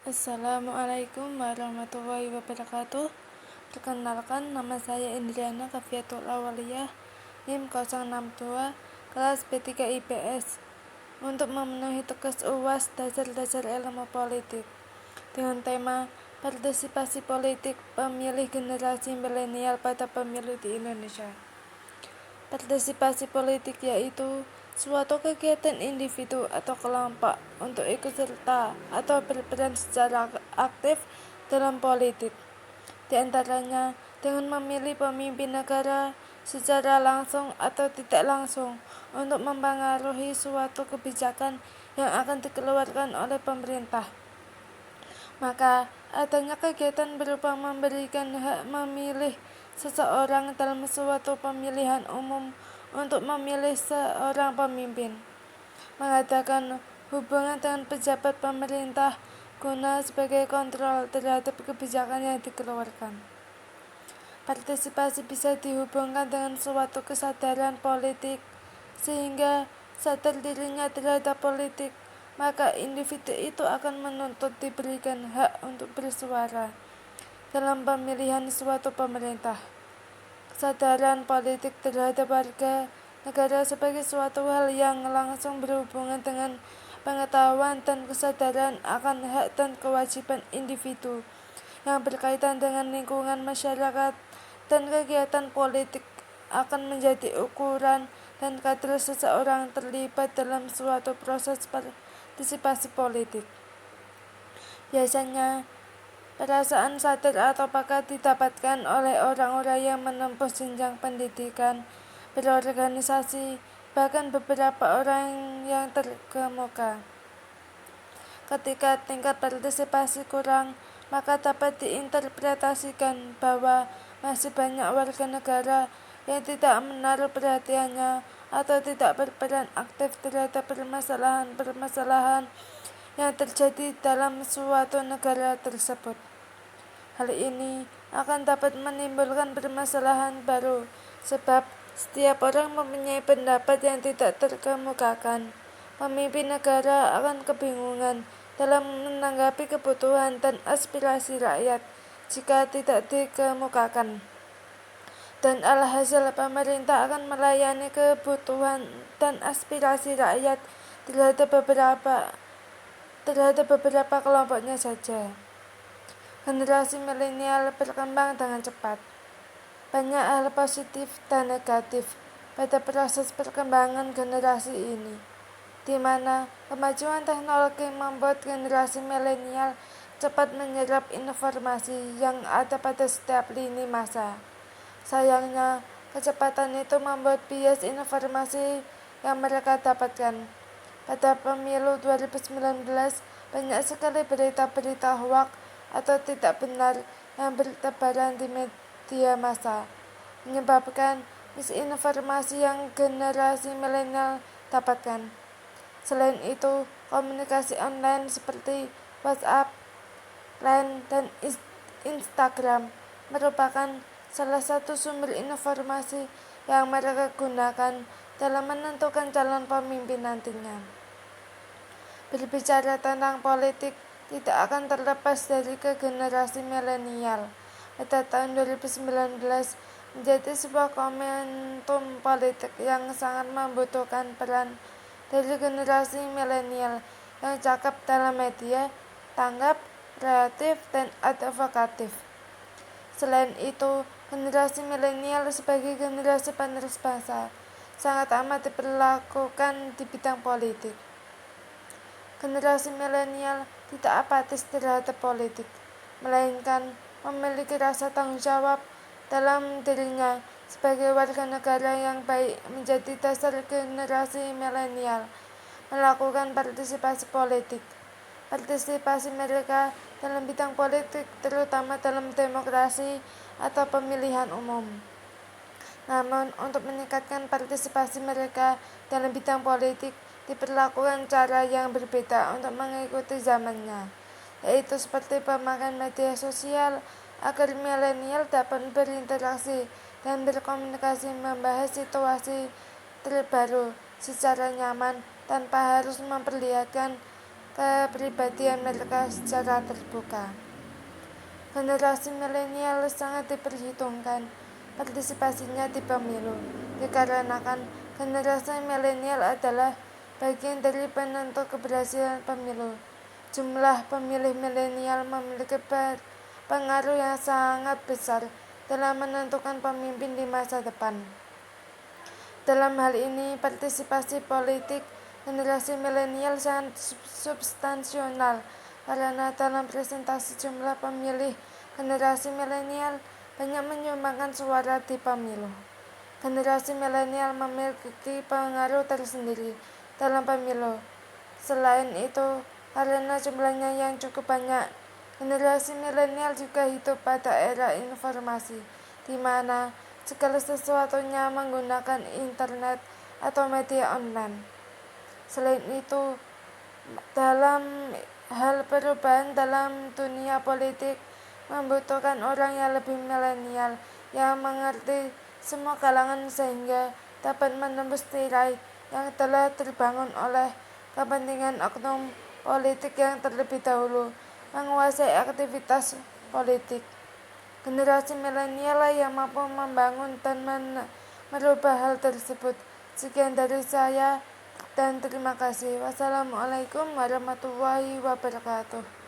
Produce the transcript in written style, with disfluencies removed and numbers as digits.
Assalamualaikum warahmatullahi wabarakatuh. Perkenalkan, nama saya Indriana Kafiatul Awaliyah, NIM 062, kelas B3 IPS, untuk memenuhi tugas UAS Dasar-Dasar Ilmu Politik dengan tema Partisipasi Politik Pemilih Generasi Milenial pada Pemilu di Indonesia. Partisipasi politik yaitu suatu kegiatan individu atau kelompok untuk ikut serta atau berperan secara aktif dalam politik, di antaranya dengan memilih pemimpin negara secara langsung atau tidak langsung untuk mempengaruhi suatu kebijakan yang akan dikeluarkan oleh pemerintah. Maka adanya kegiatan berupa memberikan hak memilih seseorang dalam suatu pemilihan umum untuk memilih seorang pemimpin, mengadakan hubungan dengan pejabat pemerintah guna sebagai kontrol terhadap kebijakan yang dikeluarkan. Partisipasi bisa dihubungkan dengan suatu kesadaran politik, sehingga sadar dirinya terhadap politik, maka individu itu akan menuntut diberikan hak untuk bersuara dalam pemilihan suatu pemerintah. Kesadaran politik terhadap warga negara sebagai suatu hal yang langsung berhubungan dengan pengetahuan dan kesadaran akan hak dan kewajiban individu yang berkaitan dengan lingkungan masyarakat dan kegiatan politik akan menjadi ukuran dan kadar seseorang terlibat dalam suatu proses partisipasi politik. Biasanya, perasaan sadar atau bakat didapatkan oleh orang-orang yang menempuh jenjang pendidikan, berorganisasi, bahkan beberapa orang yang terkemuka. Ketika tingkat partisipasi kurang, maka dapat diinterpretasikan bahwa masih banyak warga negara yang tidak menaruh perhatiannya atau tidak berperan aktif terhadap permasalahan-permasalahan yang terjadi dalam suatu negara tersebut. Hal ini akan dapat menimbulkan permasalahan baru, sebab setiap orang mempunyai pendapat yang tidak terkemukakan. Pemimpin negara akan kebingungan dalam menanggapi kebutuhan dan aspirasi rakyat jika tidak dikemukakan, dan alhasil pemerintah akan melayani kebutuhan dan aspirasi rakyat terhadap beberapa kelompoknya saja. Generasi milenial berkembang dengan cepat. Banyak hal positif dan negatif pada proses perkembangan generasi ini, di mana kemajuan teknologi membuat generasi milenial cepat menyerap informasi yang ada pada setiap lini masa. Sayangnya, kecepatan itu membuat bias informasi yang mereka dapatkan. Pada pemilu 2019, banyak sekali berita-berita hoaks atau tidak benar yang bertebaran di media massa, menyebabkan misinformasi yang generasi milenial dapatkan. Selain itu, komunikasi online seperti WhatsApp, Line, dan Instagram merupakan salah satu sumber informasi yang mereka gunakan dalam menentukan calon pemimpin nantinya. Berbicara tentang politik tidak akan terlepas dari ke generasi milenial. Pada tahun 2019 menjadi sebuah momentum politik yang sangat membutuhkan peran dari generasi milenial yang cakap dalam media, tanggap, kreatif, dan advokatif. Selain itu, generasi milenial sebagai generasi penerus bangsa sangat amat diperlakukan di bidang politik. Generasi milenial tidak apatis terhadap politik, melainkan memiliki rasa tanggung jawab dalam dirinya sebagai warga negara yang baik. Menjadi dasar generasi milenial melakukan partisipasi politik. Partisipasi mereka dalam bidang politik, terutama dalam demokrasi atau pemilihan umum. Namun, untuk meningkatkan partisipasi mereka dalam bidang politik, diperlakukan cara yang berbeda untuk mengikuti zamannya, yaitu seperti pemakaian media sosial agar milenial dapat berinteraksi dan berkomunikasi, membahas situasi terbaru secara nyaman tanpa harus memperlihatkan kepribadian mereka secara terbuka. Generasi milenial sangat diperhitungkan partisipasinya di pemilu, dikarenakan generasi milenial adalah bagian dari penentu keberhasilan pemilu. Jumlah pemilih milenial memiliki pengaruh yang sangat besar dalam menentukan pemimpin di masa depan. Dalam hal ini, partisipasi politik generasi milenial sangat substansial karena dalam presentasi jumlah pemilih generasi milenial banyak menyumbangkan suara di pemilu. Generasi milenial memiliki pengaruh tersendiri dalam pemilu. Selain itu, karena jumlahnya yang cukup banyak, generasi milenial juga hidup pada era informasi, di mana segala sesuatunya menggunakan internet atau media online. Selain itu, dalam hal perubahan dalam dunia politik membutuhkan orang yang lebih milenial yang mengerti semua kalangan sehingga dapat menembus tirai yang telah terbangun oleh kepentingan oknum politik yang terlebih dahulu menguasai aktivitas politik. Generasi milenial yang mampu membangun dan merubah hal tersebut. Sekian dari saya dan terima kasih. Wassalamualaikum warahmatullahi wabarakatuh.